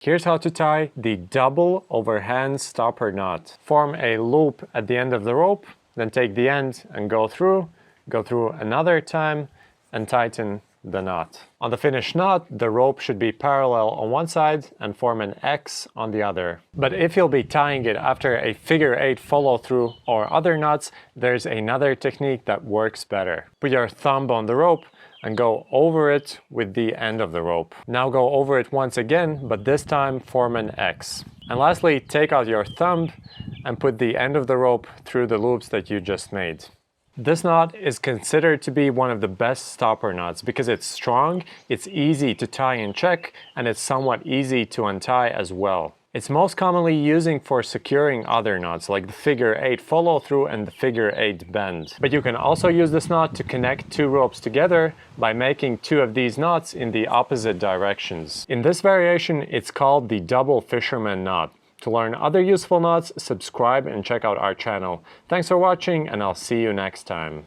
Here's how to tie the double overhand stopper knot. Form a loop at the end of the rope, then take the end and go through another time, and tighten the knot. On the finished knot, the rope should be parallel on one side and form an X on the other. But if you'll be tying it after a figure 8 follow through or other knots, there's another technique that works better. Put your thumb on the rope and go over it with the end of the rope. Now go over it once again, but this time form an X. And lastly, take out your thumb and put the end of the rope through the loops that you just made. This knot is considered to be one of the best stopper knots because it's strong, it's easy to tie and check, and it's somewhat easy to untie as well. It's most commonly used for securing other knots like the figure 8 follow through and the figure 8 bend. But you can also use this knot to connect two ropes together by making two of these knots in the opposite directions. In this variation, it's called the double fisherman knot. To learn other useful knots, subscribe and check out our channel. Thanks for watching, and I'll see you next time.